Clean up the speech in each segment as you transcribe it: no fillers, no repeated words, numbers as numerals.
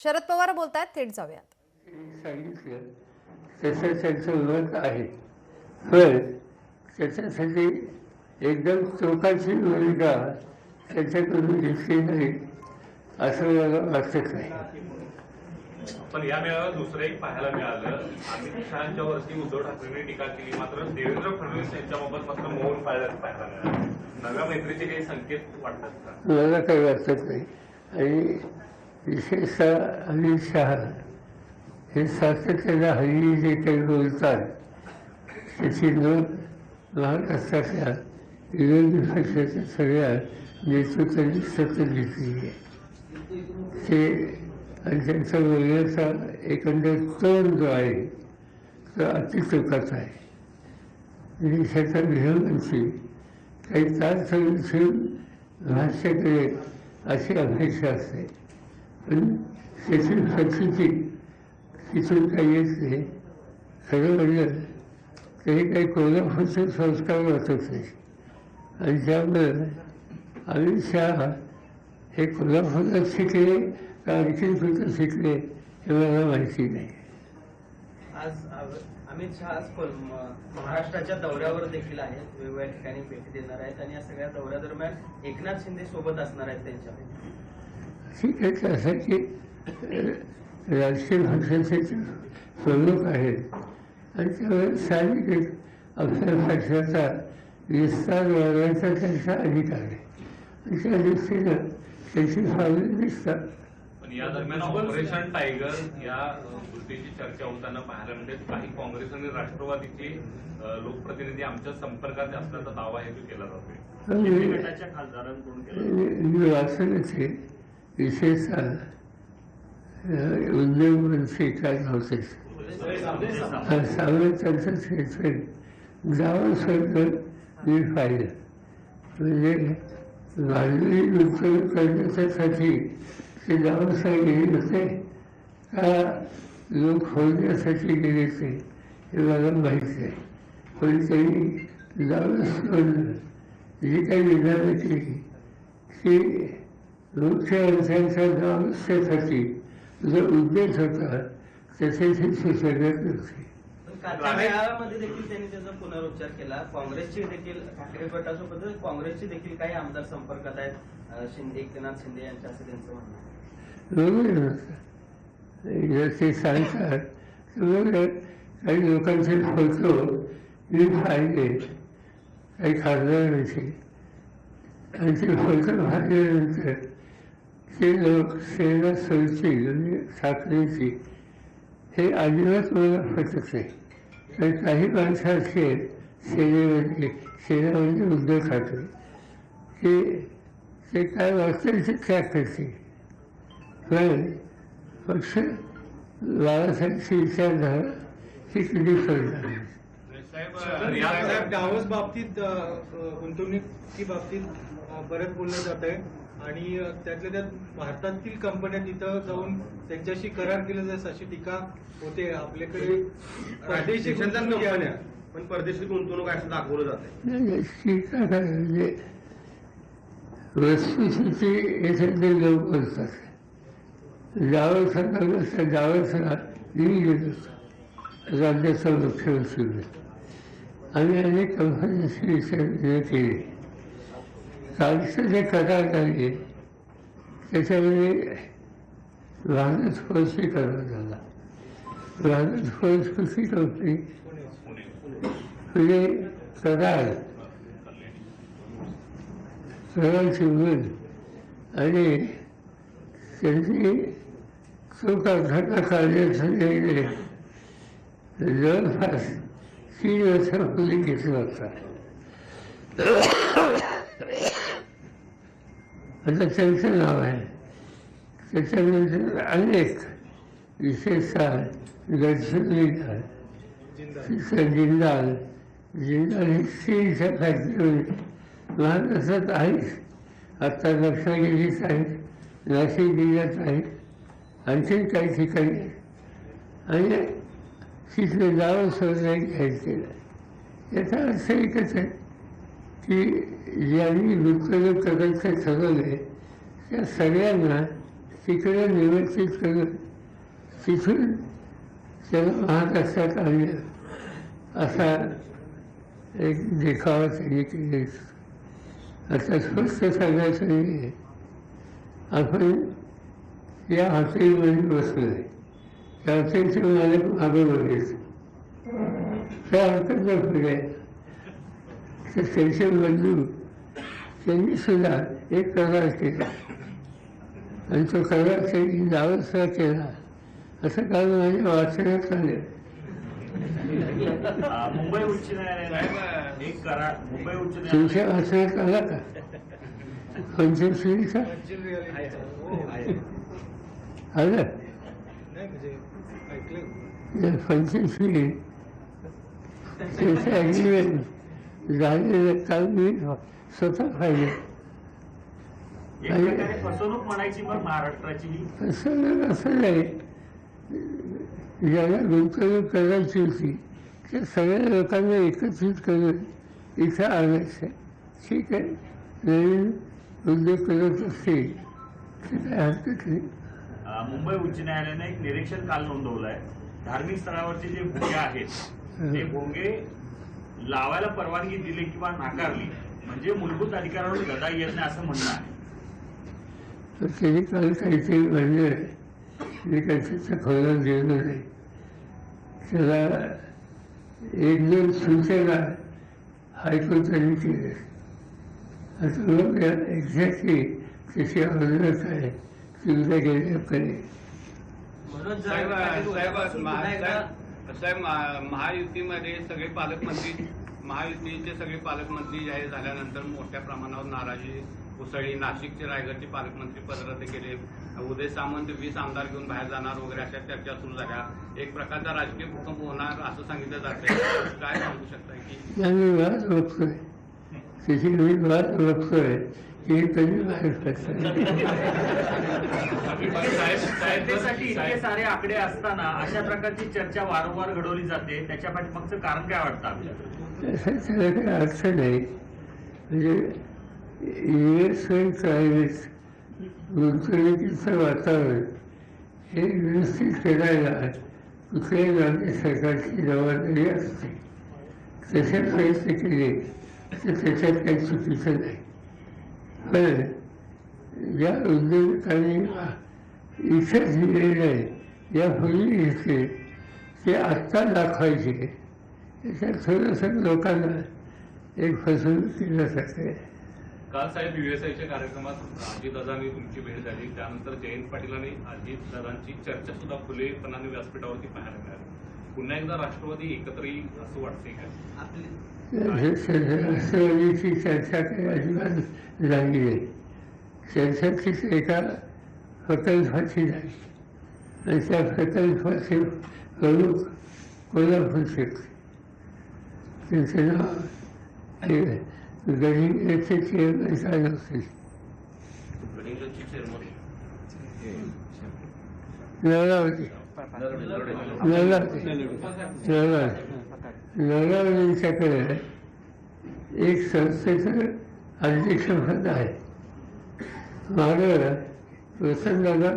शरद पवार बोलतायत, थेट जाऊयात. सांगितलं तसं त्यांचं मत आहे, पण त्याच्यासाठी एकदम टोकाची भूमिका त्याच्याकडून दिसली नाही असं मला वाटत नाही. पण या मेळाव्यात दुसरं एक पाहायला मिळालं, अमित शहाच्या वरती उद्धव ठाकरेंनी टीका केली, मात्र देवेंद्र फडणवीस यांच्याबाबत मात्र मौन पाळल्याचं पाहायला मिळालं. नव्या मैत्रीचे काही संकेत वाटतात का? मला काही वाटत नाही. आणि विशेषतः अमित शहा हे सातत्यानं हल्ली जे काही बोलतात त्याची नोंद महाराष्ट्रातल्या विरोधी पक्षाच्या सगळ्या नेतृत्वांनी सतत घेतली आहे. ते आणि त्यांचा बोलण्याचा एकंदर टोन जो आहे तो अतिटोकाचा आहे. देशाच्या गृहमंत्री काही तास विसरून भाष्य करेल अशी अपेक्षा असते, पण त्याची प्रचिती तिथून काही येत नाही. खरं म्हणलं तरी काही कोल्हापूरचे संस्कार वाटत नाही. आणि त्यामुळं अमित शहा हे कोल्हापुरात शिकले का आणखीन कुठं शिकले हे मला माहिती नाही. आज अमित शहा आज महाराष्ट्राच्या दौऱ्यावर देखील आहेत, वेगवेगळ्या ठिकाणी भेटी देणार आहेत आणि या सगळ्या दौऱ्यादरम्यान एकनाथ शिंदे सोबत असणार आहेत त्यांच्या. ठीक आहे, त्यासाठी राजकीय पक्षाचे प्रमुख आहेत आणि त्यामुळे साहजिकच आपल्या पक्षाचा विस्तार वाढवायचा त्यांचा अधिकार आहे आणि त्या दृष्टीनं त्याची पावले दिसतात. पण या दरम्यान ऑपरेशन टायगर या गोष्टीची चर्चा होताना पाहायला मिळते. काही काँग्रेस आणि राष्ट्रवादीचे लोकप्रतिनिधी आमच्या संपर्कात असल्याचा दावा हे केला जातोय. मी वाचलंच आहे. विशेषतः उद्योग मंत्री काय नव्हते सावरत त्यांचं क्षेत्र जावं सगळं मी पाहिलं. म्हणजे भांडवली गुंतवणूक करण्यासाठी ते जावं गेले होते का लोक फोडण्यासाठी गेले ते हे मला माहीत नाही. पण त्यांनी जावं सोडलं. जी काही विधानं केली की मुख्यमंत्र्यांच्या नावासाठी जो उद्देश होता त्याच्याशी सुसंगत नव्हती. कालच्या मेळाव्यामध्ये देखील त्यांनी त्याचा पुनरुच्चार केला. काँग्रेसची देखील ठाकरे गटासोबत काँग्रेसचे देखील काही आमदार संपर्कात आहेत, शिंदे एकनाथ शिंदे यांच्या, असं त्यांचं म्हणणं आहे. बरोबर नव्हतं. जर ते सांगतात तर काही लोकांचे फोटो मी पाहिले काही खासदारांचे आणि ते फोटो पाहिल्यानंतर ते लोक सेना सोयची म्हणजे ठाकरेची हे अजिबात मला पटत नाही. तर काही माणसं असे सेनेमध्ये सेना म्हणजे उद्धव ठाकरे ते काय वागतील ते त्या करतील. पण पक्ष बाळासाहेबची विचारधारा ही कधी करणार नाही. साहेब डावस बाबतीत गुंतवणुकी बाबतीत बरेच बोललं जात आहे आणि त्यातल्या त्यात भारतातील कंपन्या तिथं जाऊन त्यांच्याशी करार केला जाईल अशी टीका होते. आपल्याकडे परदेशी कंपन्या पण परदेशी गुंतवणूक असं दाखवलं जाते. नाही टीका काय म्हणजे वस्तुस्थिती याच्यातले लोक बोलतात. जावं सरकार जावं मी गेलो राज्याचा मुख्यमंत्री आम्ही अनेक कंपन्यांशी विचार केले. कालचं जे करार झाले त्याच्यामध्ये भारत फोर्सची करार झाला. भारत फोर्स कुठली कंपनी म्हणजे करार चिमून आणि त्यांनी तो कारखाना काढण्यासाठी जवळपास 3 वर्षापूर्वी घेतला होता. आता त्यांचं नाव आहे. त्याच्यानंतर अनेक विशेषतः गडचिरोलीला जिंदाल ही स्टीलच्या फॅक्टरी महाराष्ट्रात आहेच. आत्ता रत्नागिरीत आहेत, नाशिक जिल्ह्यात आहेत, आणखीन काही ठिकाणी. आणि तिथले जावं सोडलं घ्यायचं. याचा अर्थ एकच आहे की ज्यांनी गुंतवणूक करायचं ठरवले त्या सगळ्यांना तिकडे निमंत्रित करून तिथून त्याला महाराष्ट्रात आणलं असा एक देखावा त्यांनी केले. आता स्पष्ट सांगायचं नाही, आपण या हॉटेलमध्ये बसलो आहे, त्या हॉटेलचे मालक मागे बघायचं, त्या हॉटेलला फिरायचं. तर त्यांचे बंधू त्यांनी सुद्धा एक करार केला आणि तो करार त्यांनी जावंसुद्धा केला, असं काल माझ्या वाचण्यात आलं. मुंबई उच्च न्यायालयाने एक करार मुंबई उच्च न्यायालय तुमच्या वाचण्यात आला का पंचवीसचा व्हर्च्युअल रियालिटी आलं? नाही म्हणजे ऐकलं. पंचवीस त्याचं ॲग्रीमेंट झालेलं काल मी स्वतः पाहिजे. एक प्रकारे फसवणूक म्हणायची मग महाराष्ट्राची ही असं नाही, ज्याला गुंतवणूक करायची होती त्या सगळ्या लोकांना एकत्रित करून इथं आणायचं. ठीक आहे, नवीन उद्योग करत असतील तर काय हरकत नाही. मुंबई उच्च न्यायालयाने एक निरीक्षण काल नोंदवलं आहे. धार्मिक स्थळावरचे जे भोंगे आहेत ते भोंगे लावायला परवानगी दिली किंवा नाकारली म्हणजे मूलभूत अधिकारावर गदा येत नाही असं म्हणणं आहे. तर त्यांनी काल काहीतरी म्हणलं, मी त्याचा खोला गेलो नाही. त्याला एक दोन सूचना हायकोर्टाने केल्या. आता मग एक्झॅक्टली त्याची ऑर्डर काय ती उद्या गेल्याकडे. मनोज साहेब जरांगे साहेब उद्यापासून पुन्हा एकदा साहेब महायुतीमध्ये सगळे पालकमंत्री महायुतीचे सगळे पालकमंत्री जाहीर झाल्यानंतर मोठ्या प्रमाणावर नाराजी उसळली. नाशिकचे रायगडचे पालकमंत्री पद रद्द केले. उदय सामंत 20 आमदार घेऊन बाहेर जाणार वगैरे अशा चर्चा सुरू झाल्या. एक प्रकारचा राजकीय भूकंप होणार असं सांगितलं जातंय. काय सांगू शकता की आम्ही वाद बघतोय, त्याची मी वाद बघतोय की कधी बाहेर पडतात. सत्तेसाठी इतके सारे आकडे असताना अशा प्रकारची चर्चा वारंवार घडवली जाते. त्याच्या पाठीमागचं कारण काय वाटतं आपल्याला? त्याला काही अर्थ नाही. म्हणजे इन्व्हेस्टमेंट प्रायव्हेट गुंतवणुकीचं वातावरण हे व्यवस्थित करायला कुठल्याही राज्य सरकारची जबाबदारी असते. तसे प्रयत्न केले तर त्याच्यात काही चुकीचं नाही. पण ज्या उद्योजकांनी इथंच दिलेलं आहे, यापूर्वी घेतले ते आत्ता दाखवायचे, त्याच्यात थोडंसं लोकांना एक फसवणूक केल्यासारखं आहे. काल साहेब USIच्या कार्यक्रमात अजितदादांनी तुमची भेट झाली, त्यानंतर जयंत पाटील आणि अजितदादांची चर्चा सुद्धा खुलेपणाने व्यासपीठावरती पाहायला मिळाली. पुन्हा एकदा राष्ट्रवादी एकत्र येईल असं वाटतंय का? राष्ट्रवादीची चर्चा काही अजिबात झाली नाही. चर्चाचीच एका प्रकल्पाची झाली आणि त्या प्रकल्पाचे प्रमुख कोल्हापूरचे त्यांचं नाव गडिंग्लजचे चेअरमॅन काय नव्हते, नवरावतीच्याकडे एक संस्थेचं अध्यक्षपद आहे. मागं वसंतदादा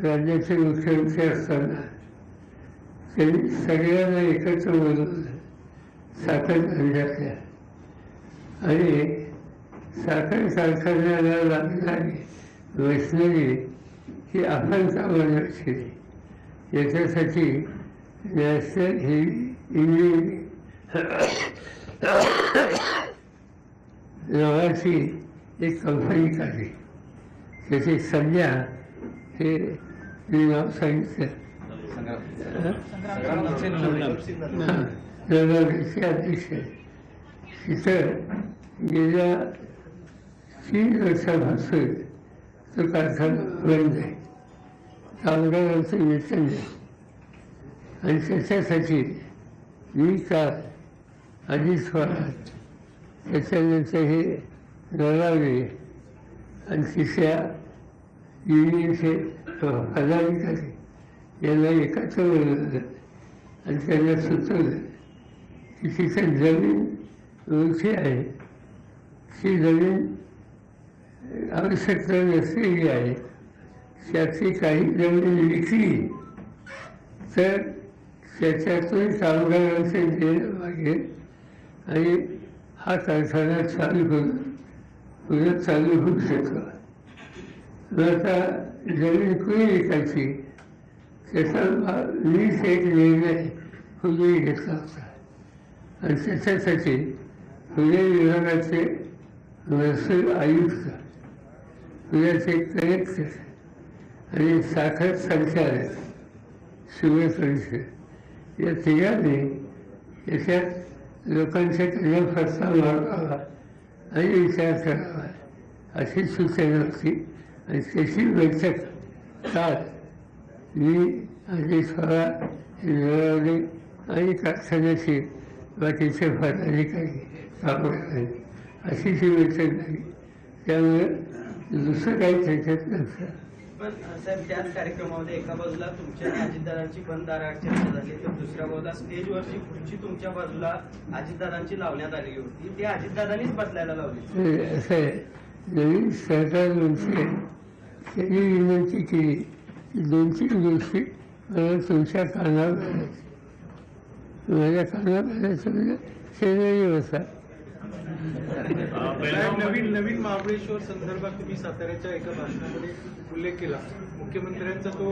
राज्याचे मुख्यमंत्री असताना त्यांनी सगळ्यांना एकत्र बोलवलं साखर कारखान्यातल्या, आणि साखर कारखान्याला लागणारी मशिनरी ही आपण का बनवायची याच्यासाठी नॅशनल इंजिनिअरिंग नावाची एक कंपनी काढली. त्याची संज्ञा हे मी नाव सांगितलं, नगरचे अध्यक्ष. तिथं गेल्या 3 वर्षापासून तो कारखाना बंद आहे. कामगारांचं वेतन नाही. आणि त्याच्यासाठी मी काल अजित पवार, त्याच्यानंतर हे नळावे आणि तिसऱ्या युनियनचे पदाधिकारी यांना एकत्र बोलवलं आणि त्यांना सुचवलं की तिथं जमीन ओळखी आहे, ती जमीन आवश्यकता नसलेली आहे, त्याची काही जमीन विकली तर त्याच्यातून कामगारांचे देणं मागेल आणि हा कारखाना चालू करून पुढे चालू होऊ शकतो. आता जमीन कुणी विकायची त्याचा वीस एक निर्णय पूर्वी घेतला होता आणि त्याच्यासाठी पुणे विभागाचे महसूल आयुक्त, पुण्याचे कलेक्टर आणि साखर संचालक शिवपरिषद या तिघांनी याच्यात लोकांच्या कल्याण प्रस्ताव मागवावा आणि विचार करावा अशी सूचना होती. आणि त्याची बैठक काल मी अजित पवार निळवणे आणि कारखान्याचे बाकीचे पदाधिकारी कामगारांनी अशी ती बैठक झाली. त्यामुळे दुसरं काही त्याच्यात नसतं. पण साहेब त्याच कार्यक्रमामध्ये एका बाजूला तुमच्या अजितदादांची बंद दारात चर्चा झाली तर दुसऱ्या बाजूला स्टेजवरची खुर्ची तुमच्या बाजूला अजितदादांची लावण्यात आलेली होती. ती अजितदादांनीच बदलायला लावली. असं आहे, नवीन सरकार म्हणजे त्यांनी विनंती केली की 2-3 गोष्टी मला तुमच्या कानावर घालायच्या. माझ्या कानावर घालायचं म्हणजे शेजारी बसा. नवीन महाबळेश्वर संदर्भात तुम्ही साताऱ्याच्या एका भाषणामध्ये उल्लेख केला. मुख्यमंत्र्यांचा तो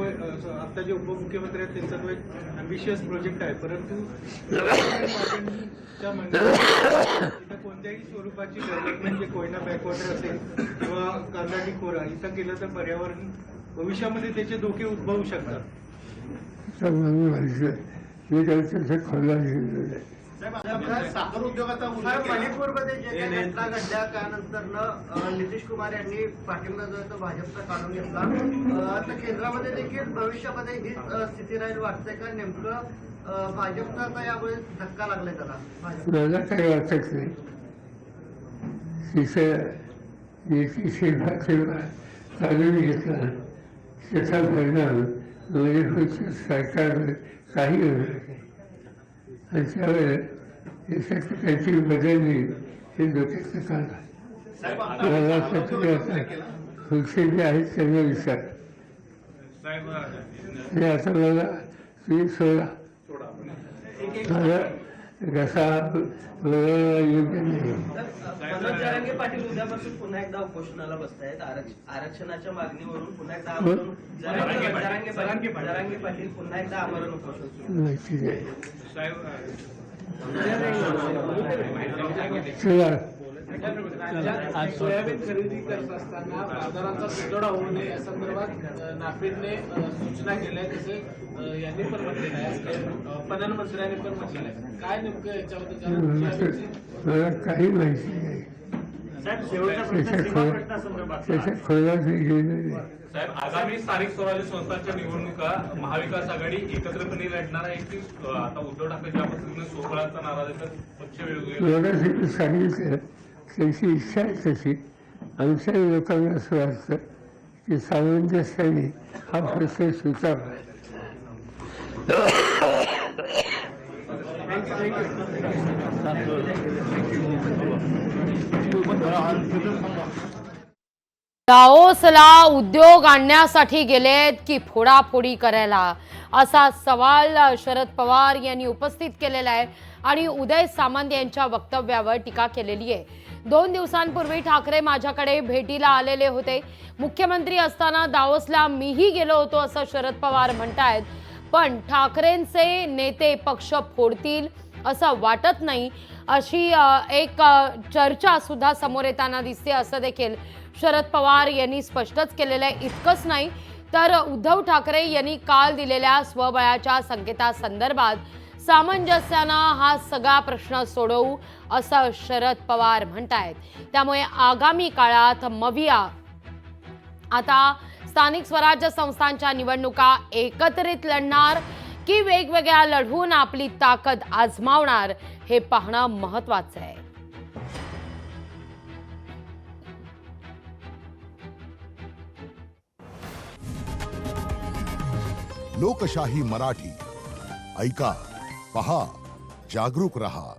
आता जे उपमुख्यमंत्री आहेत त्यांचा तो एक अम्बिशियस प्रोजेक्ट आहे, परंतु च्या मंडळात कोणत्याही स्वरूपाची डेव्हलपमेंट जे कोयना बॅकवॉटर असेल किंवा कांदाटी खोरा इथं केलं तर पर्यावरण भविष्यामध्ये त्याचे धोके उद्भवू शकतात. मी त्याचं खोला लिहिलेलं आहे. साखर उद्योगाचा मणिपूरमध्ये जे काही घटना घडल्या त्यानंतर नितीश कुमार यांनी पाठिंबा जो आहे तो भाजपचा काढून घेतला. आता केंद्रामध्ये देखील भविष्यामध्ये हीच स्थिती राहील वाटतंय का? नेमकं भाजपचा आता यामुळे धक्का लागलाय त्याला. मला काही वाटत नाही. तिथं नितीशने पाठिंबा काढून घेतला त्याचा परिणाम मणिपूरच्या सरकारवर काही होणार नाही. आणि त्यावेळेस देशात काहीतरी बदलली हे डोक्याचं काम आहे. मला आता खुर्शी जे आहेत त्यांना विचार. आणि आता मला तुम्ही सोडा. मला घसा बोलायला योग्य नाही. मनोज जरांगे पाटील उद्यापासून पुन्हा एकदा उपोषणाला बसतायत. आरक्षणाच्या मागणीवरून पुन्हा एकदा आमरण. जरांगे पाटील पुन्हा एकदा आमरण उपोषण. माहिती नाही. आज सोयाबीन खरेदी करत असताना बाजाराचा तुटवडा होऊ नये या संदर्भात नाफेडने सूचना केल्या, तसे यांनी पण म्हटलेलं आहे, प्रधानमंत्र्यांनी पण म्हटलेलं आहे. काय नेमकं याच्याबद्दल मला काही माहिती नाही. साहेब शेवटचा प्रश्न सीमा प्रश्नासंदर्भात त्याच्या खोलात गेलेलं नाही. साहेब, आगामी स्थानिक स्वराज्य संस्थांच्या निवडणुका महाविकास आघाडी एकत्रितपणे लढणार आहे की आता उद्धव ठाकरे ज्या पद्धतीने सोहळ्याचा नारा देतात पक्ष वेगवेगळे लोकांसाठी सांगितलं त्यांची इच्छा आहे तशी. आमच्या लोकांना असं वाटतं की सामंजस्याने हा प्रश्न सुटावा. दाओसला उद्योग आणण्यासाठी गेलेत की फोडाफोडी करायला, असा सवाल शरद पवार यांनी उपस्थित केलेला आहे आणि उदय सामंत यांच्या वक्तव्यावर टीका केलेली आहे. 2 दिवसांपूर्वी ठाकरे माझ्याकडे भेटीला आलेले होते. मुख्यमंत्री असताना दाओसला मीही गेलो होतो असं शरद पवार म्हणतायत. पण ठाकरेंचे नेते पक्ष फोडतील असं वाटत नाही, अशी एक चर्चा सुद्धा समोर येताना दिसते असं देखील शरद पवार यांनी स्पष्टच केलेलं आहे. इतकंच नाही तर उद्धव ठाकरे यांनी काल दिलेल्या स्वबळाच्या संकेतासंदर्भात सामंजस्यानं हा सगळा प्रश्न सोडवू असं शरद पवार म्हणतायत. त्यामुळे आगामी काळात मविया आता स्थानिक स्वराज्य संस्थांच्या निवडणुका एकत्रित लढणार की वेगवेगळ्या लढवून आपली ताकद आजमावणार हे पाहणं महत्त्वाचं आहे. लोकशाही मराठी ऐका, पहा, जागरूक रहा.